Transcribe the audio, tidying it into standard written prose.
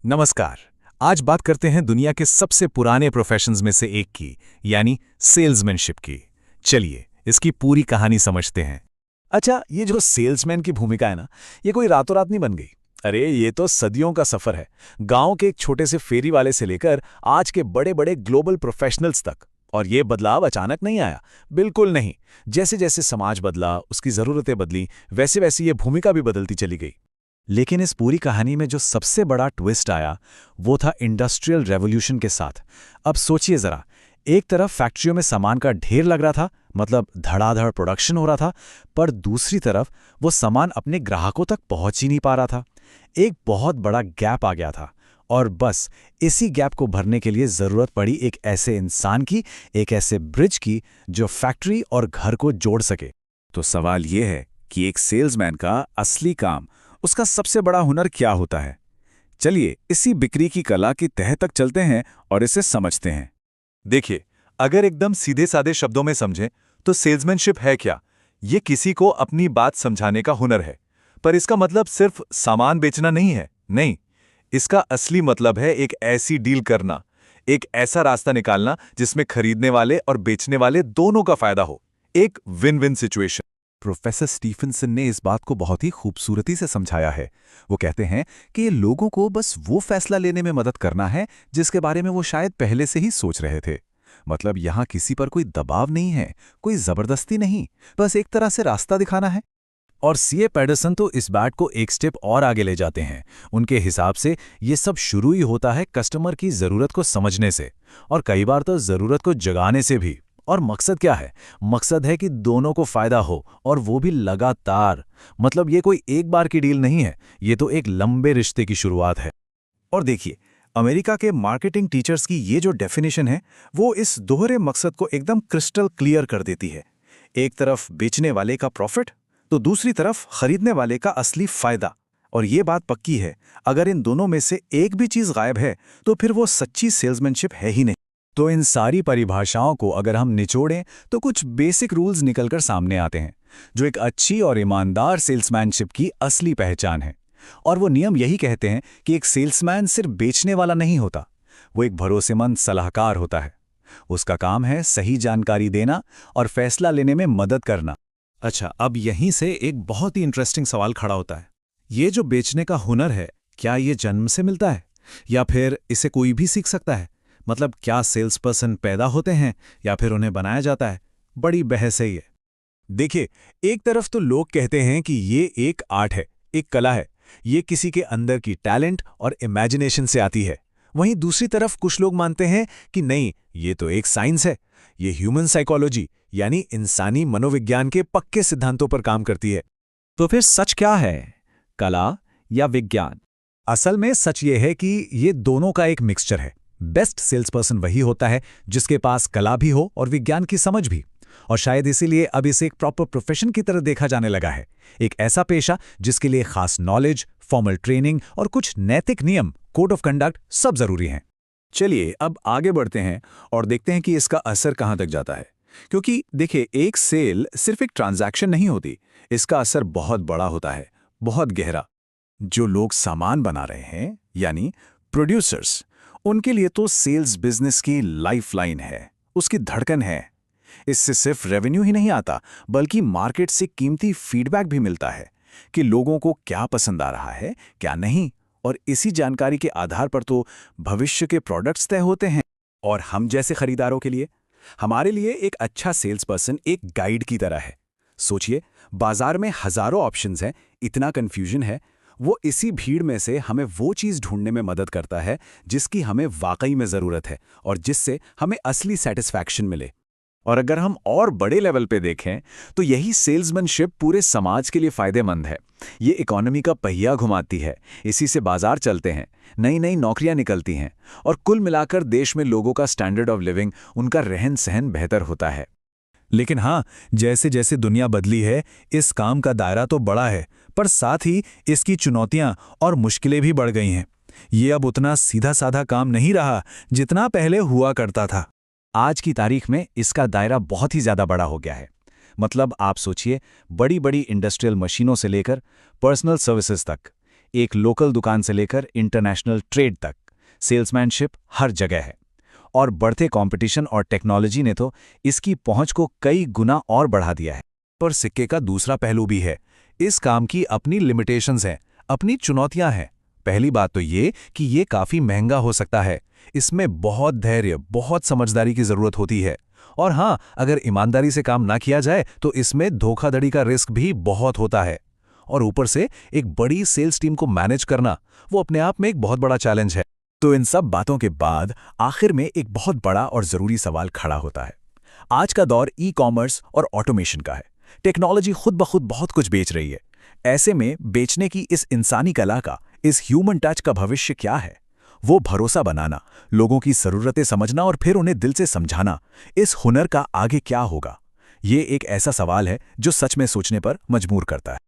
नमस्कार। आज बात करते हैं दुनिया के सबसे पुराने प्रोफेशंस में से एक की, यानी सेल्समैनशिप की। चलिए इसकी पूरी कहानी समझते हैं। अच्छा, ये जो सेल्समैन की भूमिका है ना, ये कोई रातों रात नहीं बन गई। अरे ये तो सदियों का सफर है। गांव के एक छोटे से फेरी वाले से लेकर आज के बड़े बड़े ग्लोबल प्रोफेशनल्स तक। और ये बदलाव अचानक नहीं आया, बिल्कुल नहीं। जैसे जैसे समाज बदला, उसकी जरूरतें बदली, वैसे वैसे ये भूमिका भी बदलती चली गई। लेकिन इस पूरी कहानी में जो सबसे बड़ा ट्विस्ट आया, वो था इंडस्ट्रियल रेवोल्यूशन के साथ। अब सोचिए जरा, एक तरफ फैक्ट्रियों में सामान का ढेर लग रहा था, मतलब धड़ाधड़ प्रोडक्शन हो रहा था, पर दूसरी तरफ वो सामान अपने ग्राहकों तक पहुंच ही नहीं पा रहा था। एक बहुत बड़ा गैप आ गया था। और बस इसी गैप को भरने के लिए जरूरत पड़ी एक ऐसे इंसान की, एक ऐसे ब्रिज की, जो फैक्ट्री और घर को जोड़ सके। तो सवाल ये है कि एक सेल्समैन का असली काम, उसका सबसे बड़ा हुनर क्या होता है? चलिए इसी बिक्री की कला की तह तक चलते हैं और इसे समझते हैं। देखिए, अगर एकदम सीधे साधे शब्दों में समझें तो सेल्समैनशिप है क्या? ये किसी को अपनी बात समझाने का हुनर है। पर इसका मतलब सिर्फ सामान बेचना नहीं है। नहीं, इसका असली मतलब है एक ऐसी डील करना, एक ऐसा रास्ता निकालना जिसमें खरीदने वाले और बेचने वाले दोनों का फायदा हो। एक win win situation. Professor Stephenson ने इस बात को बहुत ही खूबसूरती से समझाया है। वो कहते हैं कि ये लोगों को बस वो फैसला लेने में मदद करना है जिसके बारे में वो शायद पहले से ही सोच रहे थे। मतलब यहाँ किसी पर कोई दबाव नहीं है, कोई जबरदस्ती नहीं, बस एक तरह से रास्ता दिखाना है। और सीए पैडरसन तो इस बात को एक स्टेप और आगे ले जाते हैं। उनके हिसाब से ये सब शुरू ही होता है कस्टमर की ज़रूरत को समझने से, और कई बार तो ज़रूरत को जगाने से भी। और मकसद क्या है? मकसद है कि दोनों को फायदा हो, और वो भी लगातार। मतलब ये कोई एक बार की डील नहीं है, ये तो एक लंबे रिश्ते की शुरुआत है। और देखिए, अमेरिका के मार्केटिंग टीचर्स की ये जो डेफिनेशन है, वो इस दोहरे मकसद को एकदम क्रिस्टल क्लियर कर देती है। एक तरफ बेचने वाले का प्रॉफिट, तो दूसरी तरफ खरीदने वाले का असली फायदा। और ये बात पक्की है, अगर इन दोनों में से एक भी चीज गायब है तो फिर वो सच्ची सेल्समैनशिप है ही नहीं। तो इन सारी परिभाषाओं को अगर हम निचोड़ें तो कुछ बेसिक रूल्स निकलकर सामने आते हैं, जो एक अच्छी और ईमानदार सेल्समैनशिप की असली पहचान है। और वो नियम यही कहते हैं कि एक सेल्समैन सिर्फ बेचने वाला नहीं होता, वो एक भरोसेमंद सलाहकार होता है। उसका काम है सही जानकारी देना और फैसला लेने में मदद करना। अच्छा, अब यहीं से एक बहुत ही इंटरेस्टिंग सवाल खड़ा होता है। ये जो बेचने का हुनर है, क्या ये जन्म से मिलता है, या फिर इसे कोई भी सीख सकता है? मतलब क्या सेल्स पर्सन पैदा होते हैं या फिर उन्हें बनाया जाता है? बड़ी बहस है ये। देखिए, एक तरफ तो लोग कहते हैं कि ये एक आर्ट है, एक कला है, ये किसी के अंदर की टैलेंट और इमेजिनेशन से आती है। वहीं दूसरी तरफ कुछ लोग मानते हैं कि नहीं, ये तो एक साइंस है, ये ह्यूमन साइकोलॉजी यानी इंसानी मनोविज्ञान के पक्के सिद्धांतों पर काम करती है। तो फिर सच क्या है, कला या विज्ञान? असल में सच ये है कि ये दोनों का एक मिक्सचर है। बेस्ट सेल्स पर्सन वही होता है जिसके पास कला भी हो और विज्ञान की समझ भी। और शायद इसीलिए अब इसे एक प्रॉपर प्रोफेशन की तरह देखा जाने लगा है, एक ऐसा पेशा जिसके लिए खास नॉलेज, फॉर्मल ट्रेनिंग और कुछ नैतिक नियम, कोड ऑफ कंडक्ट सब जरूरी हैं। चलिए अब आगे बढ़ते हैं और देखते हैं कि इसका असर कहाँ तक जाता है। क्योंकि देखिए, एक सेल सिर्फ एक ट्रांजैक्शन नहीं होती, इसका असर बहुत बड़ा होता है, बहुत गहरा। जो लोग सामान बना रहे हैं, यानी प्रोड्यूसर्स, उनके लिए तो सेल्स बिजनेस की लाइफलाइन है, उसकी धड़कन है। इससे सिर्फ रेवेन्यू ही नहीं आता, बल्कि मार्केट से कीमती फीडबैक भी मिलता है कि लोगों को क्या पसंद आ रहा है, क्या नहीं। और इसी जानकारी के आधार पर तो भविष्य के प्रोडक्ट्स तय होते हैं। और हम जैसे खरीदारों के लिए, हमारे लिए एक अच्छा सेल्स पर्सन एक गाइड की तरह है। सोचिए, बाजार में हजारों ऑप्शंस हैं, इतना कंफ्यूजन है। वो इसी भीड़ में से हमें वो चीज़ ढूंढने में मदद करता है जिसकी हमें वाकई में ज़रूरत है और जिससे हमें असली सेटिस्फैक्शन मिले। और अगर हम और बड़े लेवल पे देखें तो यही सेल्समैनशिप पूरे समाज के लिए फ़ायदेमंद है। ये इकोनॉमी का पहिया घुमाती है, इसी से बाजार चलते हैं, नई नई नौकरियां निकलती हैं, और कुल मिलाकर देश में लोगों का स्टैंडर्ड ऑफ लिविंग, उनका रहन सहन बेहतर होता है। लेकिन हाँ, जैसे जैसे दुनिया बदली है, इस काम का दायरा तो बड़ा है, पर साथ ही इसकी चुनौतियां और मुश्किलें भी बढ़ गई हैं। ये अब उतना सीधा साधा काम नहीं रहा जितना पहले हुआ करता था। आज की तारीख में इसका दायरा बहुत ही ज़्यादा बड़ा हो गया है। मतलब आप सोचिए, बड़ी बड़ी इंडस्ट्रियल मशीनों से लेकर पर्सनल सर्विसेज तक, एक लोकल दुकान से लेकर इंटरनेशनल ट्रेड तक सेल्समैनशिप हर जगह है। और बढ़ते कंपटीशन और टेक्नोलॉजी ने तो इसकी पहुंच को कई गुना और बढ़ा दिया है। पर सिक्के का दूसरा पहलू भी है। इस काम की अपनी लिमिटेशंस हैं, अपनी चुनौतियां हैं। पहली बात तो ये कि ये काफी महंगा हो सकता है। इसमें बहुत धैर्य, बहुत समझदारी की जरूरत होती है। और हाँ, अगर ईमानदारी से काम ना किया जाए तो इसमें धोखाधड़ी का रिस्क भी बहुत होता है। और ऊपर से एक बड़ी सेल्स टीम को मैनेज करना, वो अपने आप में एक बहुत बड़ा चैलेंज है। तो इन सब बातों के बाद आखिर में एक बहुत बड़ा और जरूरी सवाल खड़ा होता है। आज का दौर ई-कॉमर्स और ऑटोमेशन का है। टेक्नोलॉजी खुद ब खुद बहुत कुछ बेच रही है। ऐसे में बेचने की इस इंसानी कला का, इस ह्यूमन टच का भविष्य क्या है? वो भरोसा बनाना, लोगों की ज़रूरतें समझना और फिर उन्हें दिल से समझाना, इस हुनर का आगे क्या होगा? ये एक ऐसा सवाल है जो सच में सोचने पर मजबूर करता है।